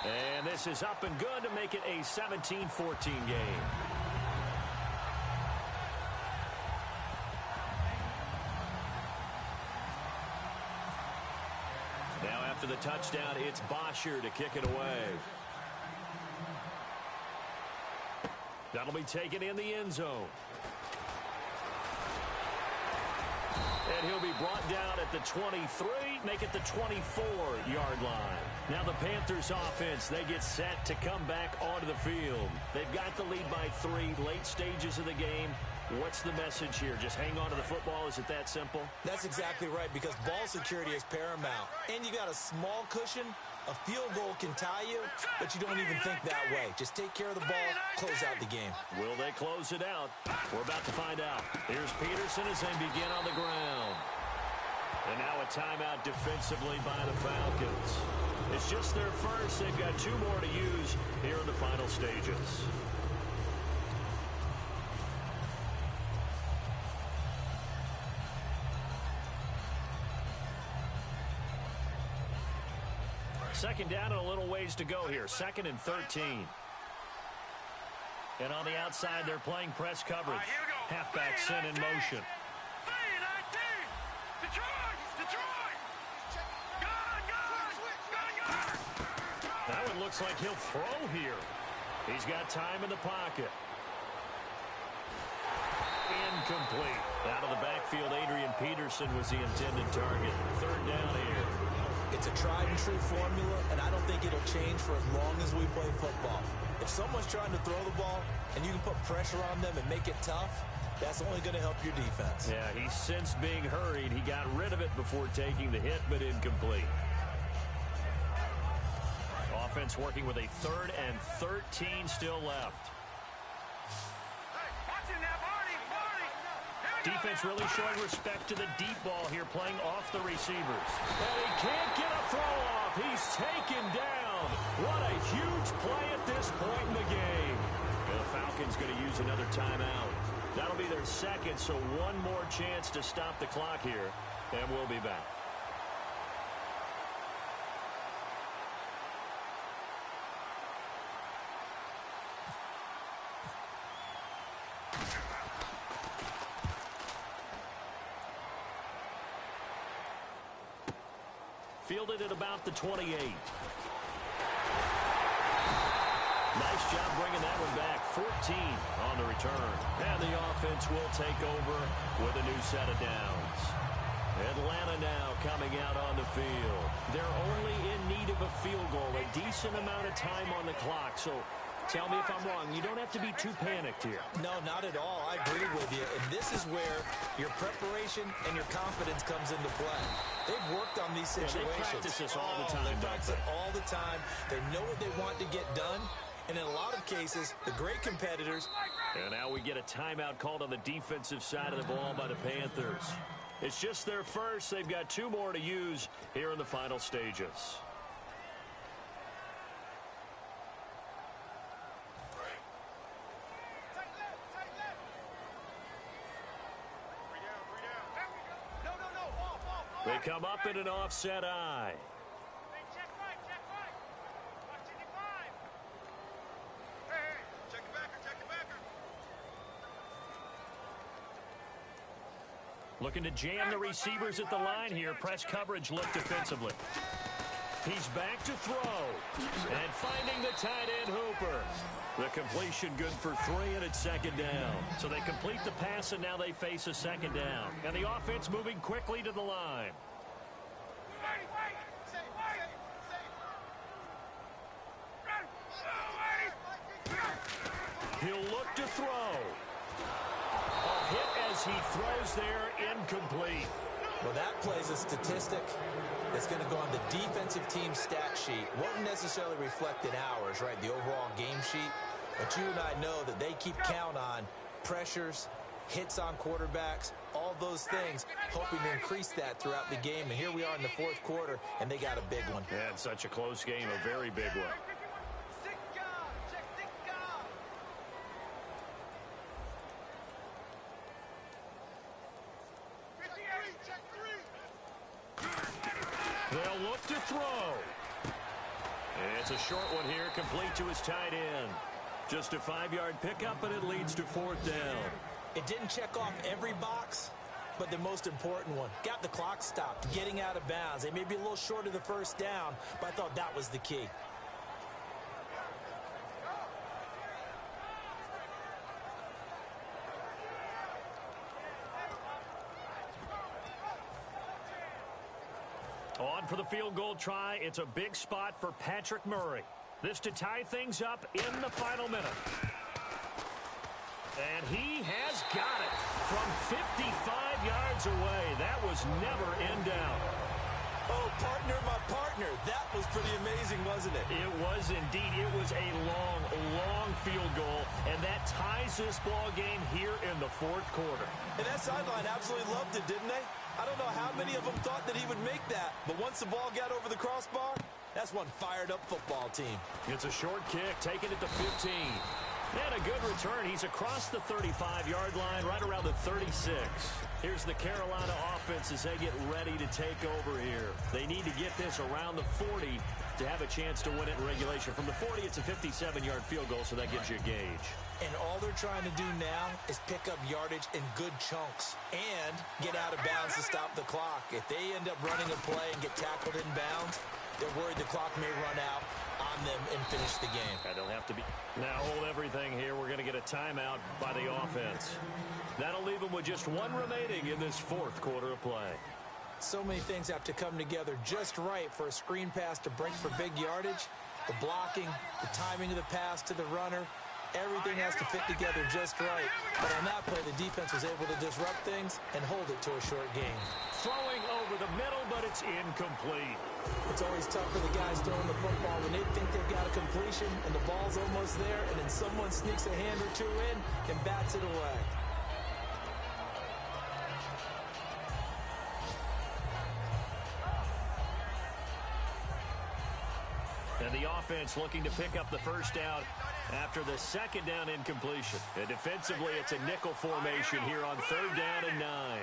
And this is up and good to make it a 17-14 game. Now after the touchdown, it's Bosher to kick it away. That'll be taken in the end zone. And he'll be brought down at the 23, make it the 24-yard line. Now the Panthers offense, they get set to come back onto the field. They've got the lead by 3, late stages of the game. What's the message here? Just hang on to the football? Is it that simple? That's exactly right, because ball security is paramount. And you got a small cushion. A field goal can tie you, but you don't even think that way. Just take care of the ball, close out the game. Will they close it out? We're about to find out. Here's Peterson as they begin on the ground. And now a timeout defensively by the Falcons. It's just their first. They've got 2 more to use here in the final stages. Second down and a little ways to go here. 2nd and 13. And on the outside, they're playing press coverage. Halfback sent in motion. That one looks like he'll throw here. He's got time in the pocket. Incomplete. Out of the backfield, Adrian Peterson was the intended target. 3rd down here. It's a tried-and-true formula, and I don't think it'll change for as long as we play football. If someone's trying to throw the ball and you can put pressure on them and make it tough, that's only going to help your defense. Yeah, he's since being hurried. He got rid of it before taking the hit, but incomplete. Offense working with a 3rd and 13 still left. Defense really showing respect to the deep ball here, playing off the receivers. And he can't get a throw off. He's taken down. What a huge play at this point in the game. And the Falcons going to use another timeout. That'll be their 2nd, so 1 more chance to stop the clock here, and we'll be back. Fielded at about the 28. Nice job bringing that one back. 14 on the return. And the offense will take over with a new set of downs. Atlanta now coming out on the field. They're only in need of a field goal, a decent amount of time on the clock. So tell me if I'm wrong. You don't have to be too panicked here. No, not at all. I agree with you. And this is where your preparation and your confidence comes into play. They've worked on these situations. They practice this all the time. They practice it all the time. They know what they want to get done. And in a lot of cases, the great competitors. And now we get a timeout called on the defensive side of the ball by the Panthers. It's just their first. They've got 2 more to use here in the final stages. They come up in an offset eye. Check right. Watch it, 5. Hey, check the backer. Looking to jam the receivers at the line here. Press coverage look defensively. He's back to throw. And finding the tight end Hooper. The completion good for 3, and it's 2nd down. So they complete the pass, and now they face a 2nd down. And the offense moving quickly to the line. He'll look to throw. A hit as he throws there, incomplete. Well, that plays a statistic that's going to go on the defensive team stat sheet. Won't necessarily reflect in ours, right, the overall game sheet. But you and I know that they keep count on pressures hits on quarterbacks, all those things, hoping to increase that throughout the game. And here we are in the fourth quarter, and they got a big one. Yeah, it's such a close game, a very big one. They'll look to throw. It's a short one here, complete to his tight end. Just a 5-yard pickup, and it leads to fourth down. It didn't check off every box, but the most important one. Got the clock stopped, getting out of bounds. They may be a little short of the first down, but I thought that was the key. On for the field goal try. It's a big spot for Patrick Murray. This to tie things up in the final minute. And he has got it from 55 yards away. That was never in doubt. Oh, partner, my partner. That was pretty amazing, wasn't it? It was indeed. It was a long, long field goal, and that ties this ball game here in the fourth quarter. And that sideline absolutely loved it, didn't they? I don't know how many of them thought that he would make that, but once the ball got over the crossbar, that's one fired-up football team. It's a short kick, taking it to 15. And a good return. He's across the 35-yard line, right around the 36. Here's the Carolina offense as they get ready to take over here. They need to get this around the 40 to have a chance to win it in regulation. From the 40, it's a 57-yard field goal, so that gives you a gauge. And all they're trying to do now is pick up yardage in good chunks and get out of bounds to stop the clock. If they end up running a play and get tackled in bounds, they're worried the clock may run out on them and finish the game. They'll have to be. Now hold everything here. We're going to get a timeout by the offense. That'll leave them with just one remaining in this fourth quarter of play. So many things have to come together just right for a screen pass to break for big yardage. The blocking, the timing of the pass to the runner, everything has to fit together just right. But on that play, the defense was able to disrupt things and hold it to a short game. Throwing over the middle, but it's incomplete. It's always tough for the guys throwing the football when they think they've got a completion and the ball's almost there, and then someone sneaks a hand or two in and bats it away. And the offense looking to pick up the first down after the second down incompletion. And defensively, it's a nickel formation here on third down and 9.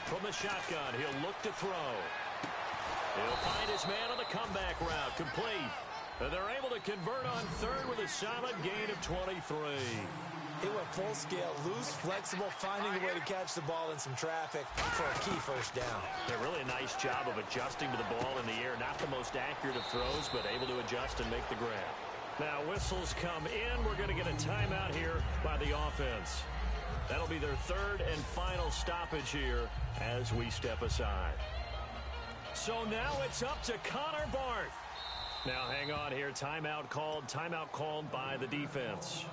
From the shotgun, he'll look to throw. He'll find his man on the comeback route, complete. And they're able to convert on third with a solid gain of 23. He went full scale, loose, flexible, finding a way to catch the ball in some traffic for a key first down. Yeah, really a nice job of adjusting to the ball in the air. Not the most accurate of throws, but able to adjust and make the grab. Now whistles come in. We're going to get a timeout here by the offense. That'll be their third and final stoppage here as we step aside. So now it's up to Connor Barth. Now hang on here. Timeout called by the defense.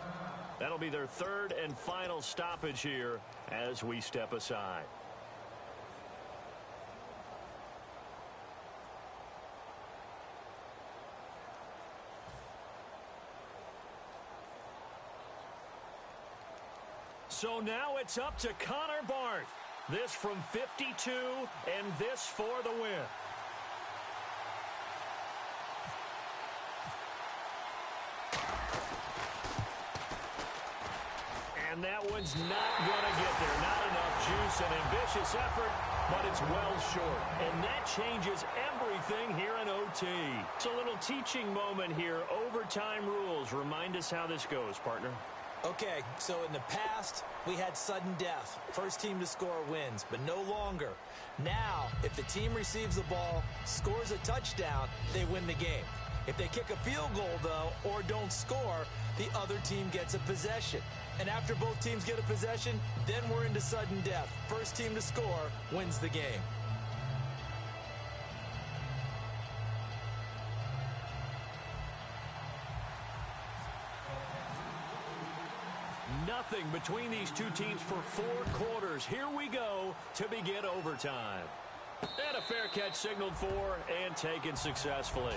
That'll be their third and final stoppage here as we step aside. So now it's up to Connor Barth. This from 52 and this for the win. And that one's not going to get there. Not enough juice, an ambitious effort, but it's well short. And that changes everything here in OT. It's a little teaching moment here. Overtime rules. Remind us how this goes, partner. Okay, so in the past, we had sudden death. First team to score wins, but no longer. Now, if the team receives the ball, scores a touchdown, they win the game. If they kick a field goal, though, or don't score, the other team gets a possession. And after both teams get a possession, then we're into sudden death. First team to score wins the game. Nothing between these two teams for 4 quarters. Here we go to begin overtime. And a fair catch signaled for and taken successfully.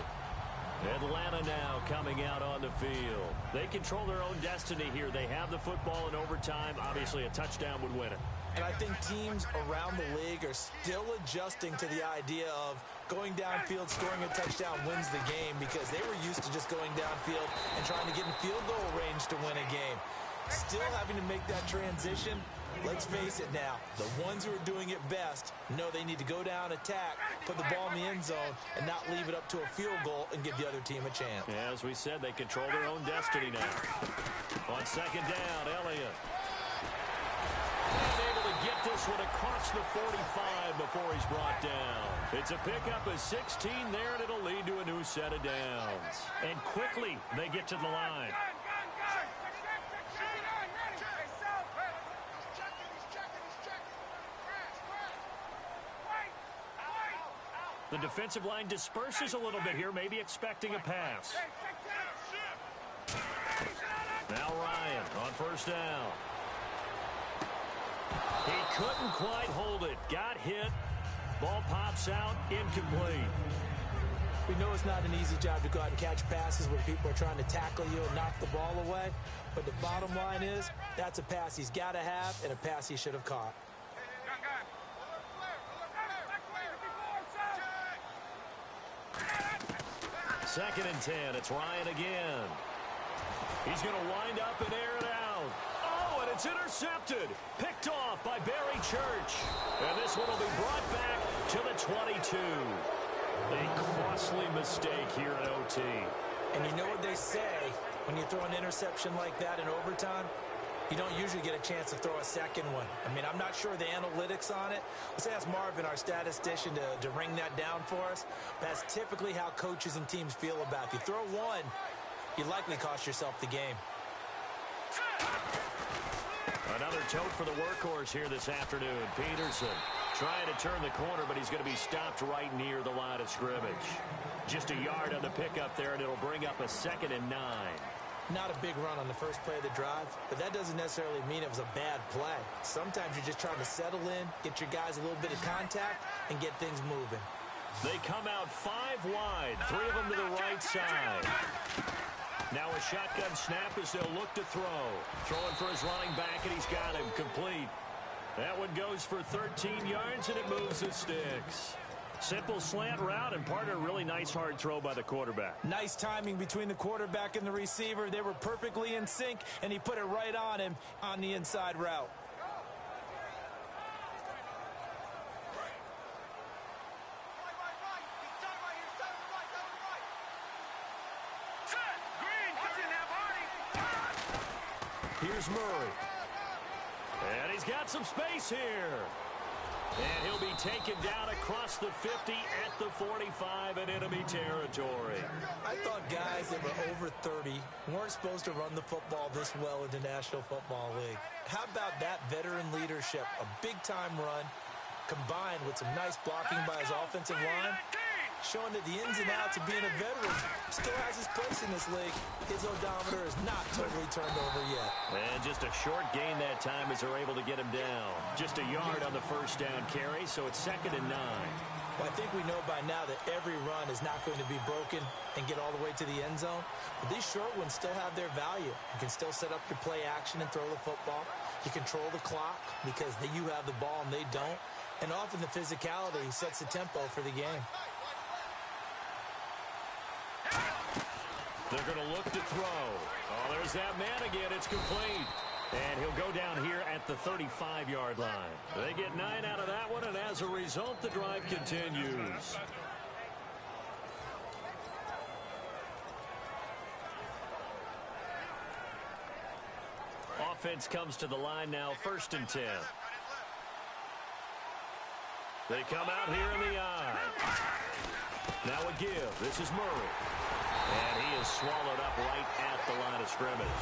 Atlanta now coming out on the field. They control their own destiny here. They have the football in overtime. Obviously, a touchdown would win it. And I think teams around the league are still adjusting to the idea of going downfield, scoring a touchdown wins the game, because they were used to just going downfield and trying to get in field goal range to win a game. Still having to make that transition. Let's face it now, the ones who are doing it best know they need to go down, attack, put the ball in the end zone, and not leave it up to a field goal and give the other team a chance. Yeah, as we said, they control their own destiny now. On second down, Elliott. And able to get this one across the 45 before he's brought down. It's a pickup of 16 there, and it'll lead to a new set of downs. And quickly, they get to the line. The defensive line disperses a little bit here, maybe expecting a pass. Now Ryan on first down. He couldn't quite hold it. Got hit. Ball pops out. Incomplete. We know it's not an easy job to go out and catch passes when people are trying to tackle you and knock the ball away. But the bottom line is, that's a pass he's got to have and a pass he should have caught. Second and 10. It's Ryan again. He's going to wind up and air it out. Oh, and it's intercepted. Picked off by Barry Church. And this one will be brought back to the 22. A costly mistake here at OT. And you know what they say, when you throw an interception like that in overtime, you don't usually get a chance to throw a second one. I mean, I'm not sure the analytics on it. Let's ask Marvin, our statistician, to ring that down for us. That's typically how coaches and teams feel about it. If you throw one, you likely cost yourself the game. Another tote for the workhorse here this afternoon. Peterson trying to turn the corner, but he's going to be stopped right near the line of scrimmage. Just a yard on the pickup there, and it'll bring up a 2nd and 9. Not a big run on the first play of the drive, but that doesn't necessarily mean it was a bad play. Sometimes you're just trying to settle in, get your guys a little bit of contact, and get things moving. They come out 5 wide, 3 of them to the right side. Now a shotgun snap as they'll look to throw. Throwing for his running back, and he's got him complete. That one goes for 13 yards, and it moves the sticks. Simple slant route, and partner, really nice hard throw by the quarterback. Nice timing between the quarterback and the receiver. They were perfectly in sync, and he put it right on him on the inside route. Here's Murray. And he's got some space here. And he'll be taken down across the 50 at the 45 in enemy territory. I thought guys that were over 30 weren't supposed to run the football this well in the National Football League. How about that veteran leadership? A big-time run combined with some nice blocking by his offensive line, showing that the ins and outs of being a veteran still has his place in this league. His odometer is not totally turned over yet. And just a short gain that time as they're able to get him down. Just a yard on the first down carry, so it's 2nd and 9. Well, I think we know by now that every run is not going to be broken and get all the way to the end zone. But these short ones still have their value. You can still set up your play action and throw the football. You control the clock because you have the ball and they don't. And often the physicality sets the tempo for the game. They're going to look to throw. Oh, there's that man again. It's complete. And he'll go down here at the 35-yard line. They get 9 out of that one, and as a result, the drive continues. Offense comes to the line now, 1st and 10. They come out here in the eye. Now a give. This is Murray. And he is swallowed up right at the line of scrimmage.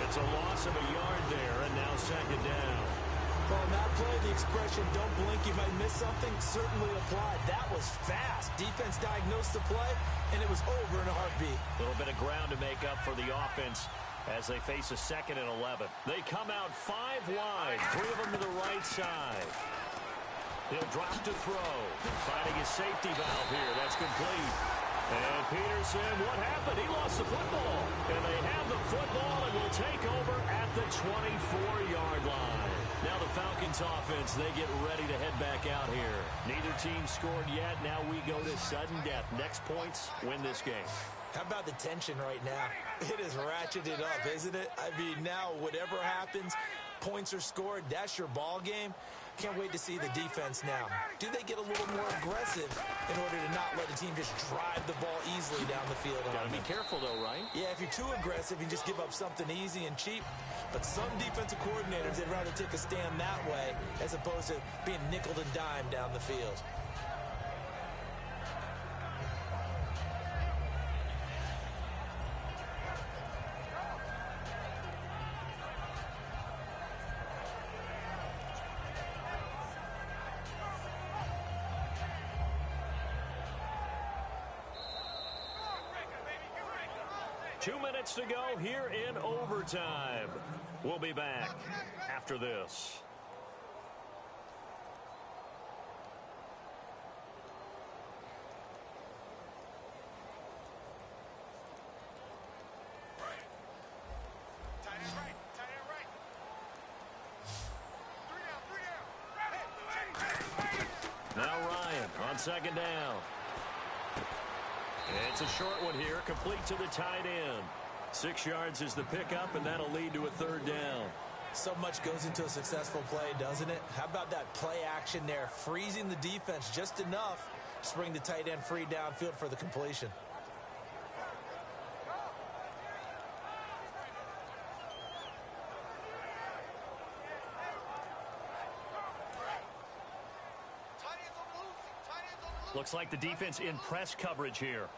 It's a loss of a yard there, and now 2nd down. Well, on that play, the expression, don't blink, you might miss something, certainly applied. That was fast. Defense diagnosed the play, and it was over in a heartbeat. A little bit of ground to make up for the offense as they face a 2nd and 11. They come out 5 wide, 3 of them to the right side. He'll drop to throw. Finding his safety valve here. That's complete. And Peterson, what happened? He lost the football. And they have the football and will take over at the 24-yard line. Now the Falcons offense, they get ready to head back out here. Neither team scored yet. Now we go to sudden death. Next points win this game. How about the tension right now? It is ratcheted up, isn't it? I mean, now whatever happens, points are scored. That's your ball game. Can't wait to see the defense now. Do they get a little more aggressive in order to not let the team just drive the ball easily down the field? Got to be careful, though, right? Yeah, if you're too aggressive, you just give up something easy and cheap. But some defensive coordinators, they'd rather take a stand that way as opposed to being nickeled and dimed down the field. Two minutes to go here in overtime. We'll be back after this. Now Ryan on second down. It's a short one here, complete to the tight end. 6 yards is the pickup, and that'll lead to a third down. So much goes into a successful play, doesn't it? How about that play action there, freezing the defense just enough to bring the tight end free downfield for the completion. Looks like the defense in press coverage here.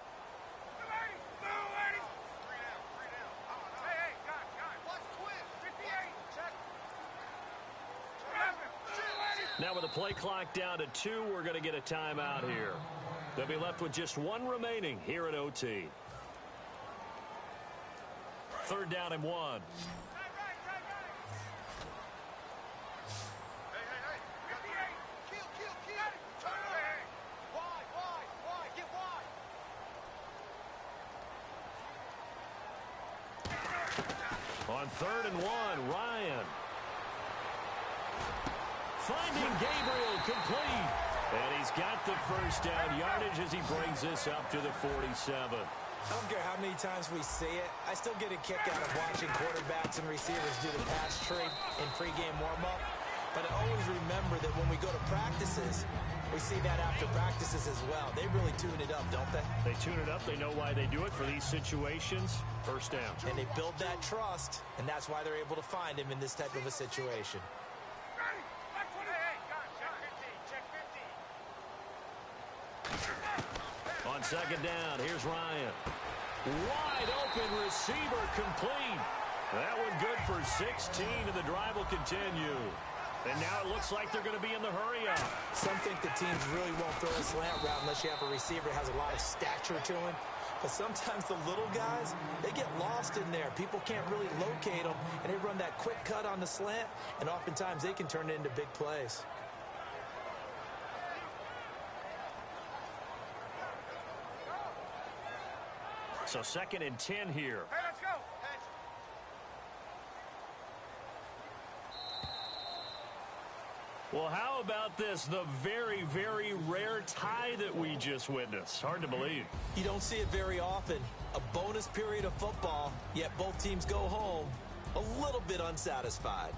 Now with the play clock down to 2, we're going to get a timeout here. They'll be left with just 1 remaining here at OT. Third down and 1. On third and 1, Ryan. Finding Gabriel complete. And he's got the first down yardage as he brings this up to the 47. I don't care how many times we see it. I still get a kick out of watching quarterbacks and receivers do the pass tree in pregame warm-up. But I always remember that when we go to practices, we see that after practices as well. They really tune it up, don't they? They tune it up. They know why they do it for these situations. First down. And they build that trust, and that's why they're able to find him in this type of a situation. On second down, here's Ryan. Wide open receiver complete. That one good for 16, and the drive will continue. And now it looks like they're going to be in the hurry-up. Some think the teams really won't throw a slant route unless you have a receiver that has a lot of stature to him. But sometimes the little guys, they get lost in there. People can't really locate them, and they run that quick cut on the slant, and oftentimes they can turn it into big plays. So second and 10 here. Hey, let's go. Well, how about this? The very, very rare tie that we just witnessed. Hard to believe. You don't see it very often. A bonus period of football, yet both teams go home a little bit unsatisfied.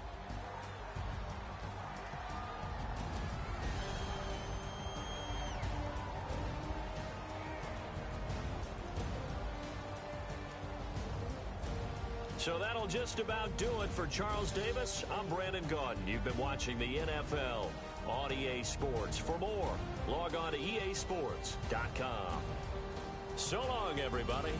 So that'll just about do it for Charles Davis. I'm Brandon Gaudin. You've been watching the NFL on EA Sports. For more, log on to easports.com. So long, everybody.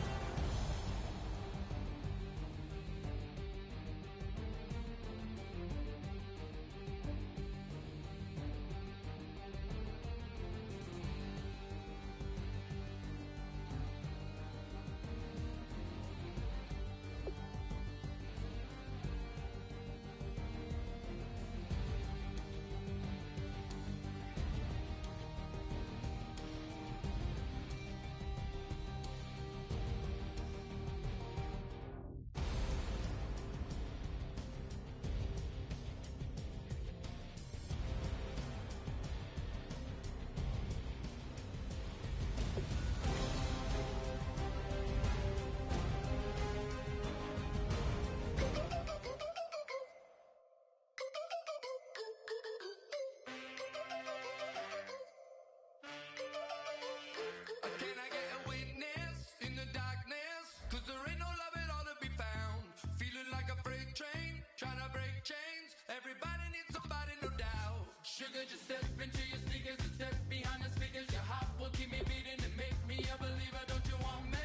Sugar, just step into your sneakers and step behind the speakers. Your heart will keep me beating and make me a believer. Don't you want me?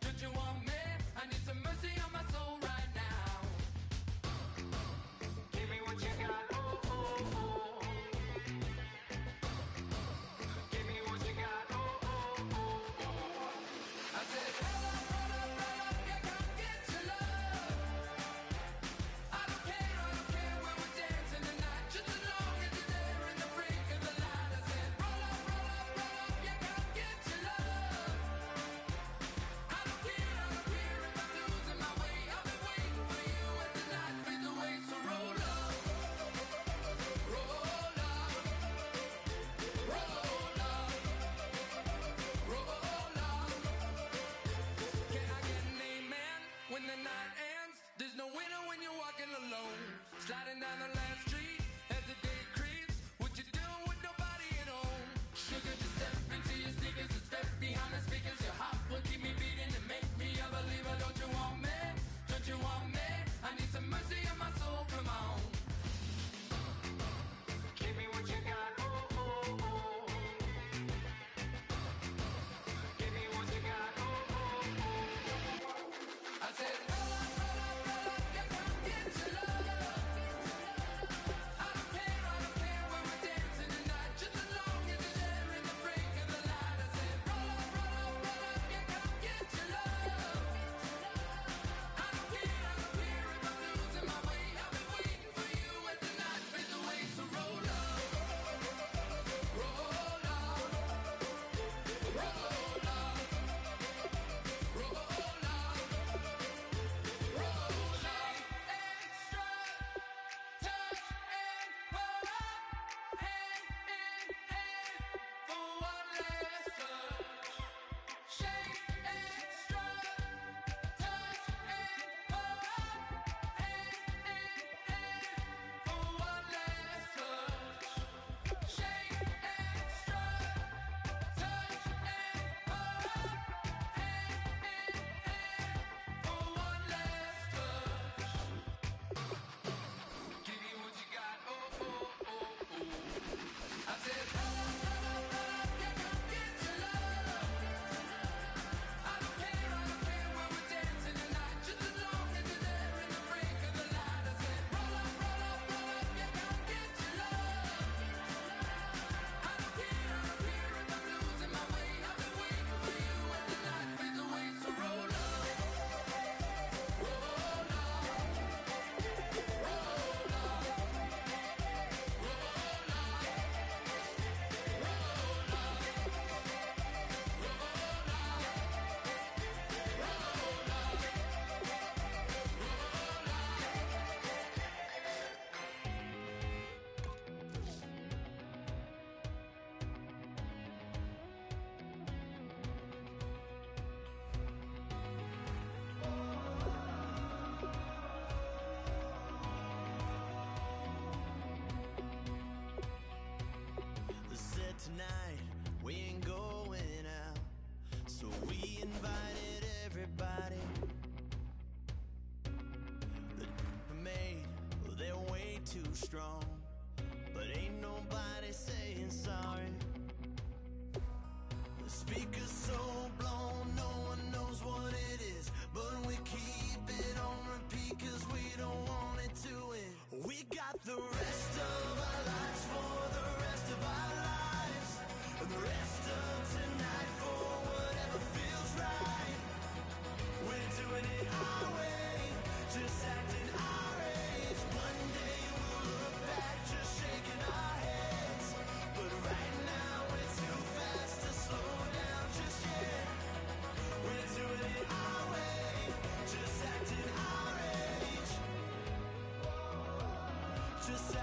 Don't you want me? I need some mercy on my soul right now. Give me what you got, oh, oh, oh. Give me what you got, oh, oh, oh. I said, roll up, yeah, come get your love. I don't care when we're dancing tonight, just as long as you're there in the break of the light. I said, roll up, yeah, come get your love. I don't care if I'm losing my way. I've been waiting for you as the night fades away. So roll up, roll up, roll up, roll up. Can I get an amen when the night ends? There's no winner when you're walking alone. Sliding down the last street as the day creeps. What you doing with nobody at home? Sugar, just step into your sneakers and step behind the speakers. Your heart will keep me beating and make me a believer. Don't you want me? Don't you want me? I need some mercy on my soul, come on. Give me what you got, oh, oh, oh. Give me what you got, oh, oh, oh. I said, roll up, yeah, come get your love. I don't care when we're dancing tonight, just as long as you're there in the break of the light. I said, roll up, yeah, come get your love. I don't care if I'm losing my way. I've been waiting for you as the night fades away. So roll up, roll up, roll up, roll up, roll up. Extra touch and pull up, hand in hand for one last touch. Shake extra touch and pull up, hand in hand for one last touch. Shake extra touch and pull up, hand in hand for one last touch. Give me what you got, oh, oh, oh, oh. I said, roll up, yeah, come get your love. I don't care when we're dancing tonight, just as long as you're there in the break of the light. I said, roll up, yeah, come get your love. I don't care if I'm losing my way. I've been waiting for you as the night fades away. So roll up, roll up, roll up, roll up, roll up. They said tonight we ain't going out, so we invited everybody. The made, well, they're way too strong, but ain't nobody saying sorry. The speaker's so blown, no one knows what it is, but we keep it on repeat 'cause we don't want it to end. We got the rest of our lives for the rest of our lives, and the rest of tonight for whatever feels right. We're doing it our way, just acting our age. One day we'll look back, just shaking our heads, but right now we're too fast to slow down just yet. We're doing it our way, just acting our age. Just